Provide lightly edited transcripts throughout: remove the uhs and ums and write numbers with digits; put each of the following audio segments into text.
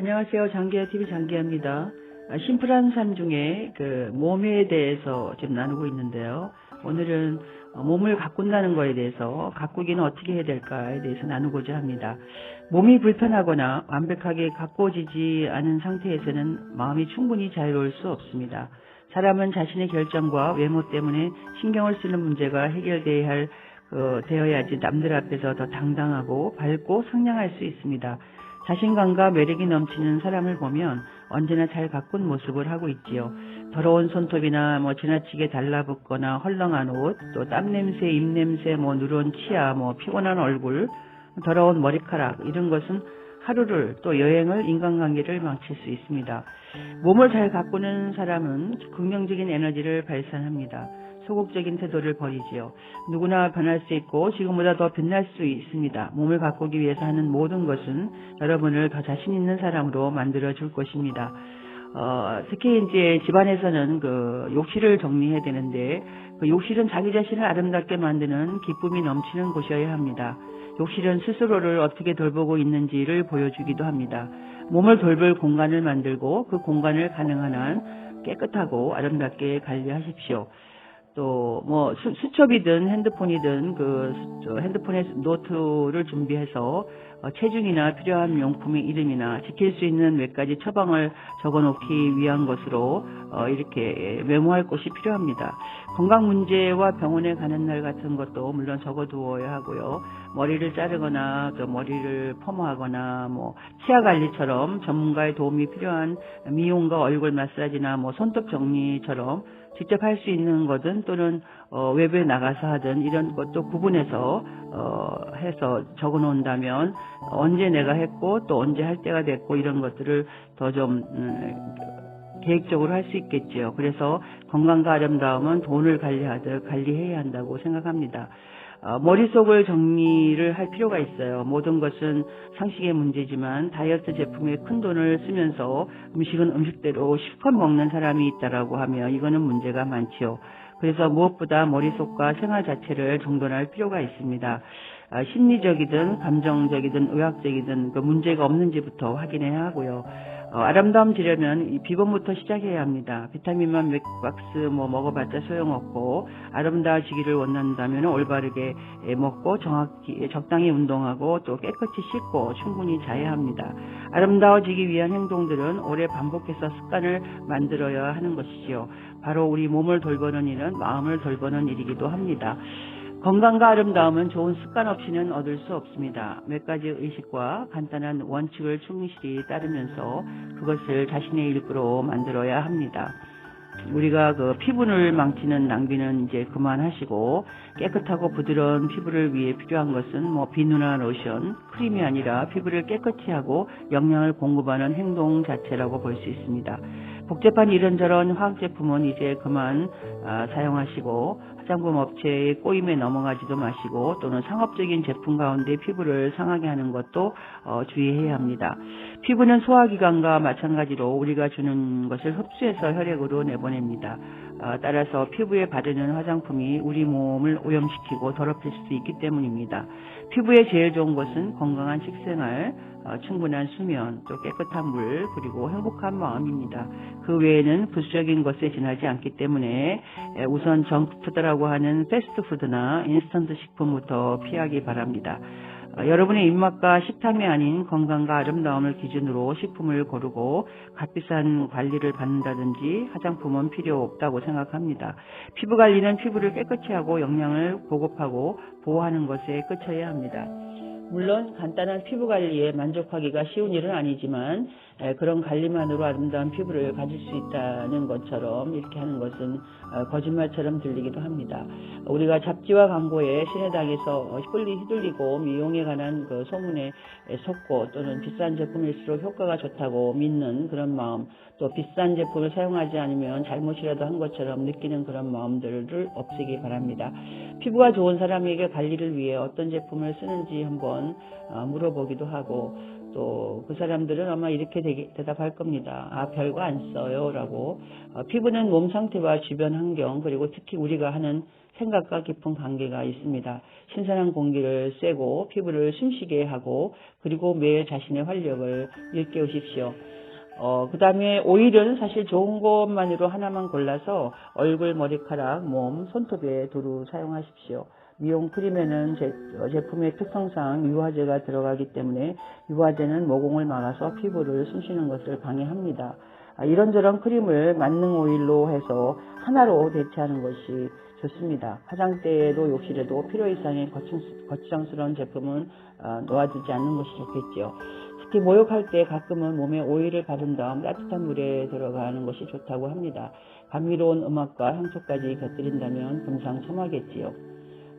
안녕하세요. 장기하 TV 장기하입니다. 심플한 삶 중에 몸에 대해서 지금 나누고 있는데요. 오늘은 몸을 가꾼다는 거에 대해서 가꾸기는 어떻게 해야 될까에 대해서 나누고자 합니다. 몸이 불편하거나 완벽하게 가꾸어지지 않은 상태에서는 마음이 충분히 자유로울 수 없습니다. 사람은 자신의 결정과 외모 때문에 신경을 쓰는 문제가 되어야지 남들 앞에서 더 당당하고 밝고 상냥할 수 있습니다. 자신감과 매력이 넘치는 사람을 보면 언제나 잘 가꾼 모습을 하고 있지요. 더러운 손톱이나 지나치게 달라붙거나 헐렁한 옷, 또 땀냄새, 입냄새, 누런 치아, 피곤한 얼굴, 더러운 머리카락 이런 것은 하루를 또 여행을 인간관계를 망칠 수 있습니다. 몸을 잘 가꾸는 사람은 긍정적인 에너지를 발산합니다. 소극적인 태도를 버리지요. 누구나 변할 수 있고 지금보다 더 빛날 수 있습니다. 몸을 가꾸기 위해서 하는 모든 것은 여러분을 더 자신 있는 사람으로 만들어 줄 것입니다. 특히 이제 집안에서는 욕실을 정리해야 되는데 욕실은 자기 자신을 아름답게 만드는 기쁨이 넘치는 곳이어야 합니다. 욕실은 스스로를 어떻게 돌보고 있는지를 보여주기도 합니다. 몸을 돌볼 공간을 만들고 그 공간을 가능한 한 깨끗하고 아름답게 관리하십시오. 또 수첩이든 핸드폰이든 핸드폰에 노트를 준비해서 체중이나 필요한 용품의 이름이나 지킬 수 있는 몇 가지 처방을 적어놓기 위한 것으로 이렇게 메모할 것이 필요합니다. 건강 문제와 병원에 가는 날 같은 것도 물론 적어두어야 하고요. 머리를 자르거나 또 머리를 펌하거나 치아 관리처럼 전문가의 도움이 필요한 미용과 얼굴 마사지나 손톱 정리처럼 직접 할 수 있는 거든 또는 외부에 나가서 하든 이런 것도 구분해서 해서 적어 놓는다면 언제 내가 했고 또 언제 할 때가 됐고 이런 것들을 더 좀 계획적으로 할 수 있겠지요. 그래서 건강과 아름다움은 돈을 관리하듯 관리해야 한다고 생각합니다. 머릿속을 정리를 할 필요가 있어요. 모든 것은 상식의 문제지만 다이어트 제품에 큰 돈을 쓰면서 음식은 음식대로 실컷 먹는 사람이 있다라고 하면 이거는 문제가 많지요. 그래서 무엇보다 머릿속과 생활 자체를 정돈할 필요가 있습니다. 심리적이든 감정적이든 의학적이든 문제가 없는지부터 확인해야 하고요. 아름다움 지려면 비건부터 시작해야 합니다. 비타민만 몇 박스 먹어봤자 소용없고 아름다워지기를 원한다면 올바르게 먹고 적당히 운동하고 또 깨끗이 씻고 충분히 자야 합니다. 아름다워지기 위한 행동들은 오래 반복해서 습관을 만들어야 하는 것이지요. 바로 우리 몸을 돌보는 일은 마음을 돌보는 일이기도 합니다. 건강과 아름다움은 좋은 습관 없이는 얻을 수 없습니다. 몇 가지 의식과 간단한 원칙을 충실히 따르면서 그것을 자신의 일부로 만들어야 합니다. 우리가 피부를 망치는 낭비는 이제 그만하시고 깨끗하고 부드러운 피부를 위해 필요한 것은 비누나 로션, 크림이 아니라 피부를 깨끗이 하고 영양을 공급하는 행동 자체라고 볼 수 있습니다. 복잡한 이런저런 화학제품은 이제 그만 사용하시고 화장품 업체의 꼬임에 넘어가지도 마시고 또는 상업적인 제품 가운데 피부를 상하게 하는 것도 주의해야 합니다. 피부는 소화기관과 마찬가지로 우리가 주는 것을 흡수해서 혈액으로 내보냅니다. 따라서 피부에 바르는 화장품이 우리 몸을 오염시키고 더럽힐 수 있기 때문입니다. 피부에 제일 좋은 것은 건강한 식생활, 충분한 수면, 또 깨끗한 물, 그리고 행복한 마음입니다. 그 외에는 부수적인 것에 지나지 않기 때문에 우선 정크푸드라고 하는 패스트푸드나 인스턴트 식품부터 피하기 바랍니다. 여러분의 입맛과 식탐이 아닌 건강과 아름다움을 기준으로 식품을 고르고 값비싼 관리를 받는다든지 화장품은 필요 없다고 생각합니다. 피부 관리는 피부를 깨끗이 하고 영양을 보급하고 보호하는 것에 그쳐야 합니다. 물론 간단한 피부 관리에 만족하기가 쉬운 일은 아니지만 그런 관리만으로 아름다운 피부를 가질 수 있다는 것처럼 이렇게 하는 것은 거짓말처럼 들리기도 합니다. 우리가 잡지와 광고에 신의 당에서 휘둘리고 미용에 관한 소문에 속고 또는 비싼 제품일수록 효과가 좋다고 믿는 그런 마음, 또 비싼 제품을 사용하지 않으면 잘못이라도 한 것처럼 느끼는 그런 마음들을 없애기 바랍니다. 피부가 좋은 사람에게 관리를 위해 어떤 제품을 쓰는지 한번 물어보기도 하고 또 그 사람들은 아마 이렇게 대답할 겁니다. 아, 별거 안 써요 라고. 피부는 몸 상태와 주변 환경 그리고 특히 우리가 하는 생각과 깊은 관계가 있습니다. 신선한 공기를 쐬고 피부를 숨쉬게 하고 그리고 매일 자신의 활력을 일깨우십시오. 그 다음에 오일은 사실 좋은 것만으로 하나만 골라서 얼굴, 머리카락, 몸, 손톱에 두루 사용하십시오. 미용 크림에는 제품의 특성상 유화제가 들어가기 때문에 유화제는 모공을 막아서 피부를 숨쉬는 것을 방해합니다. 이런저런 크림을 만능 오일로 해서 하나로 대체하는 것이 좋습니다. 화장대에도 욕실에도 필요 이상의 거추장스러운 제품은 놓아두지 않는 것이 좋겠죠. 특히 목욕할 때 가끔은 몸에 오일을 바른 다음 따뜻한 물에 들어가는 것이 좋다고 합니다. 감미로운 음악과 향초까지 곁들인다면 금상첨화겠지요.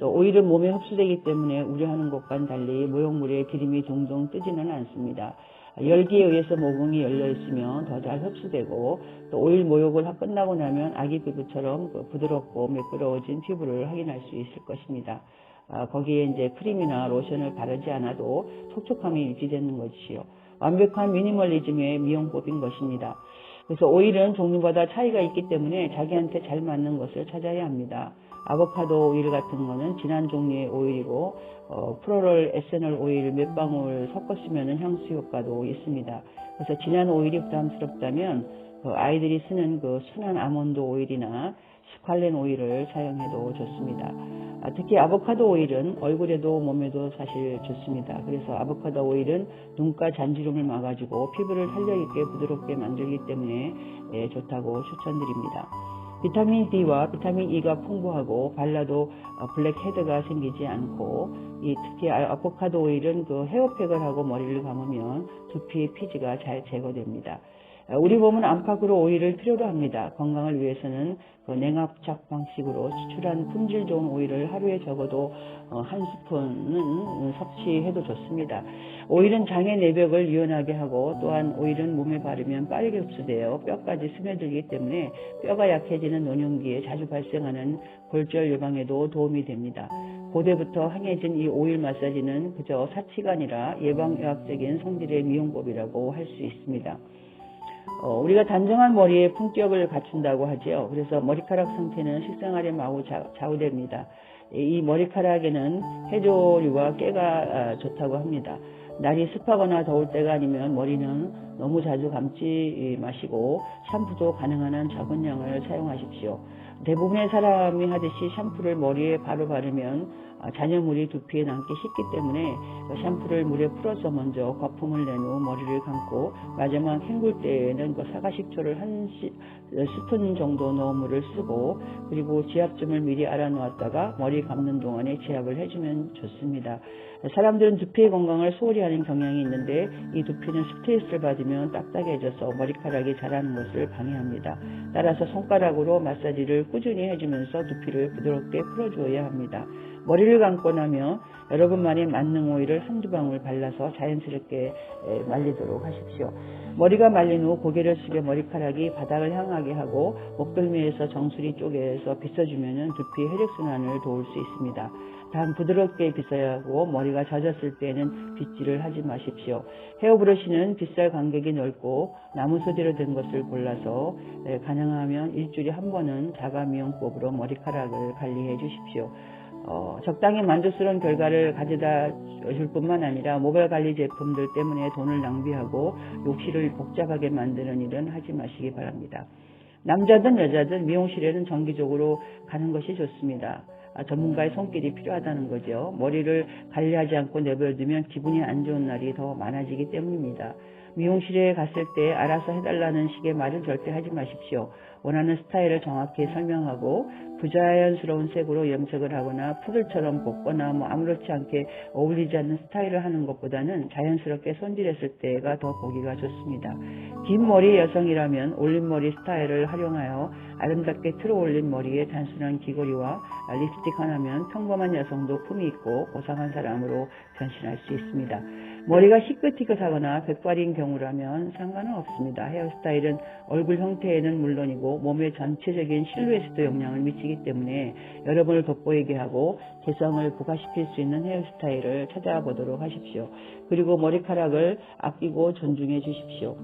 또 오일은 몸에 흡수되기 때문에 우려하는 것과는 달리 모욕물에 기름이 둥둥 뜨지는 않습니다. 열기에 의해서 모공이 열려 있으면 더 잘 흡수되고 또 오일 모욕을 끝나고 나면 아기 피부처럼 부드럽고 매끄러워진 피부를 확인할 수 있을 것입니다. 거기에 이제 크림이나 로션을 바르지 않아도 촉촉함이 유지되는 것이요. 완벽한 미니멀리즘의 미용법인 것입니다. 그래서 오일은 종류마다 차이가 있기 때문에 자기한테 잘 맞는 것을 찾아야 합니다. 아보카도 오일 같은 거는 진한 종류의 오일이고 플로럴 에센올 오일 몇 방울 섞어 쓰면 향수 효과도 있습니다. 그래서 진한 오일이 부담스럽다면 아이들이 쓰는 그 순한 아몬드 오일이나 스칼렌 오일을 사용해도 좋습니다. 특히 아보카도 오일은 얼굴에도 몸에도 사실 좋습니다. 그래서 아보카도 오일은 눈가 잔주름을 막아주고 피부를 탄력있게 부드럽게 만들기 때문에 좋다고 추천드립니다. 비타민 D와 비타민 E가 풍부하고 발라도 블랙헤드가 생기지 않고 특히 아보카도 오일은 그 헤어팩을 하고 머리를 감으면 두피의 피지가 잘 제거됩니다. 우리 몸은 안팎으로 오일을 필요로 합니다. 건강을 위해서는 그 냉압착 방식으로 추출한 품질 좋은 오일을 하루에 적어도 한 스푼은 섭취해도 좋습니다. 오일은 장의 내벽을 유연하게 하고 또한 오일은 몸에 바르면 빠르게 흡수되어 뼈까지 스며들기 때문에 뼈가 약해지는 노년기에 자주 발생하는 골절 예방에도 도움이 됩니다. 고대부터 행해진 이 오일 마사지는 그저 사치가 아니라 예방의학적인 성질의 미용법이라고 할 수 있습니다. 우리가 단정한 머리에 품격을 갖춘다고 하죠. 그래서 머리카락 상태는 식생활에 마구 좌우됩니다. 이 머리카락에는 해조류와 깨가 좋다고 합니다. 날이 습하거나 더울 때가 아니면 머리는 너무 자주 감지 마시고 샴푸도 가능한 한 적은 양을 사용하십시오. 대부분의 사람이 하듯이 샴푸를 머리에 바로 바르면 잔여물이 두피에 남기 쉽기 때문에 샴푸를 물에 풀어서 먼저 거품을 낸 후 머리를 감고 마지막 헹굴 때에는 사과식초를 한 스푼 정도 넣은 물을 쓰고 그리고 지압점을 미리 알아 놓았다가 머리 감는 동안에 지압을 해주면 좋습니다. 사람들은 두피의 건강을 소홀히 하는 경향이 있는데 이 두피는 스트레스를 받으면 딱딱해져서 머리카락이 자라는 것을 방해합니다. 따라서 손가락으로 마사지를 꾸준히 해주면서 두피를 부드럽게 풀어주어야 합니다. 머리를 감고 나면 여러분만의 만능 오일을 한두 방울 발라서 자연스럽게 말리도록 하십시오. 머리가 말린 후 고개를 숙여 머리카락이 바닥을 향하게 하고 목덜미에서 정수리 쪽에서 빗어주면 두피의 혈액순환을 도울 수 있습니다. 단 부드럽게 빗어야 하고 머리가 젖었을 때는 빗질을 하지 마십시오. 헤어브러쉬는 빗살 간격이 넓고 나무 소재로 된 것을 골라서 가능하면 일주일에 한 번은 자가 미용법으로 머리카락을 관리해 주십시오. 적당히 만족스러운 결과를 가져다 줄 뿐만 아니라 모발 관리 제품들 때문에 돈을 낭비하고 욕실을 복잡하게 만드는 일은 하지 마시기 바랍니다. 남자든 여자든 미용실에는 정기적으로 가는 것이 좋습니다. 전문가의 손길이 필요하다는 거죠. 머리를 관리하지 않고 내버려두면 기분이 안 좋은 날이 더 많아지기 때문입니다. 미용실에 갔을 때 알아서 해달라는 식의 말은 절대 하지 마십시오. 원하는 스타일을 정확히 설명하고 부자연스러운 색으로 염색을 하거나 푸들처럼 볶거나 아무렇지 않게 어울리지 않는 스타일을 하는 것보다는 자연스럽게 손질했을 때가 더 보기가 좋습니다. 긴 머리 여성이라면 올림머리 스타일을 활용하여 아름답게 틀어 올린 머리에 단순한 귀걸이와 립스틱 하나면 평범한 여성도 품이 있고 고상한 사람으로 변신할 수 있습니다. 머리가 희끗희끗하거나 백발인 경우라면 상관은 없습니다. 헤어스타일은 얼굴 형태에는 물론이고 몸의 전체적인 실루엣에도 영향을 미치기 때문에 여러분을 돋보이게 하고 개성을 부각시킬 수 있는 헤어스타일을 찾아보도록 하십시오. 그리고 머리카락을 아끼고 존중해 주십시오.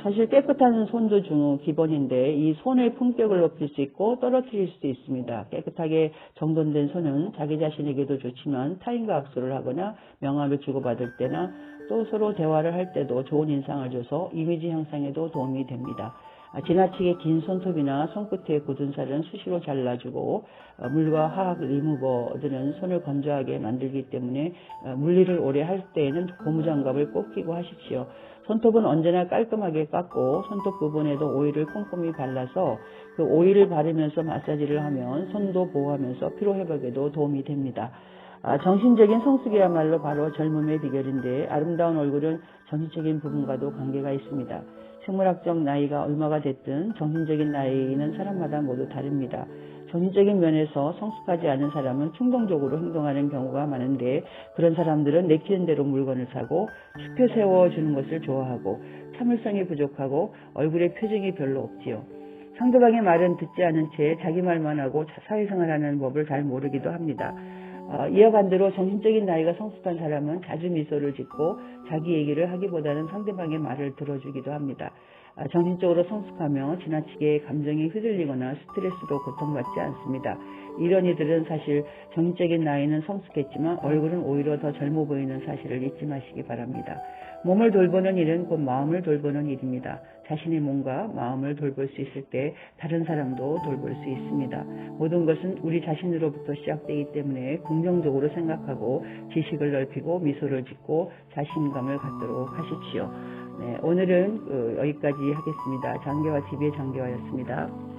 사실 깨끗한 손도 기본인데 이 손의 품격을 높일 수 있고 떨어뜨릴 수도 있습니다. 깨끗하게 정돈된 손은 자기 자신에게도 좋지만 타인과 악수를 하거나 명함을 주고받을 때나 또 서로 대화를 할 때도 좋은 인상을 줘서 이미지 형성에도 도움이 됩니다. 지나치게 긴 손톱이나 손끝에 굳은 살은 수시로 잘라주고 물과 화학 리무버들은 손을 건조하게 만들기 때문에 물일을 오래 할 때에는 고무장갑을 꼭 끼고 하십시오. 손톱은 언제나 깔끔하게 깎고 손톱 부분에도 오일을 꼼꼼히 발라서 그 오일을 바르면서 마사지를 하면 손도 보호하면서 피로회복에도 도움이 됩니다. 정신적인 성숙이야말로 바로 젊음의 비결인데 아름다운 얼굴은 정신적인 부분과도 관계가 있습니다. 생물학적 나이가 얼마가 됐든 정신적인 나이는 사람마다 모두 다릅니다. 정신적인 면에서 성숙하지 않은 사람은 충동적으로 행동하는 경우가 많은데 그런 사람들은 내키는 대로 물건을 사고 축혀 세워주는 것을 좋아하고 참을성이 부족하고 얼굴에 표정이 별로 없지요. 상대방의 말은 듣지 않은 채 자기 말만 하고 사회생활하는 법을 잘 모르기도 합니다. 이와 반대로 정신적인 나이가 성숙한 사람은 자주 미소를 짓고 자기 얘기를 하기보다는 상대방의 말을 들어주기도 합니다. 정신적으로 성숙하며 지나치게 감정이 휘둘리거나 스트레스로 고통받지 않습니다. 이런 이들은 사실 정신적인 나이는 성숙했지만 얼굴은 오히려 더 젊어 보이는 사실을 잊지 마시기 바랍니다. 몸을 돌보는 일은 곧 마음을 돌보는 일입니다. 자신의 몸과 마음을 돌볼 수 있을 때 다른 사람도 돌볼 수 있습니다. 모든 것은 우리 자신으로부터 시작되기 때문에 긍정적으로 생각하고 지식을 넓히고 미소를 짓고 자신감을 갖도록 하십시오. 네, 오늘은 여기까지 하겠습니다. 장계화 TV의 장계화였습니다.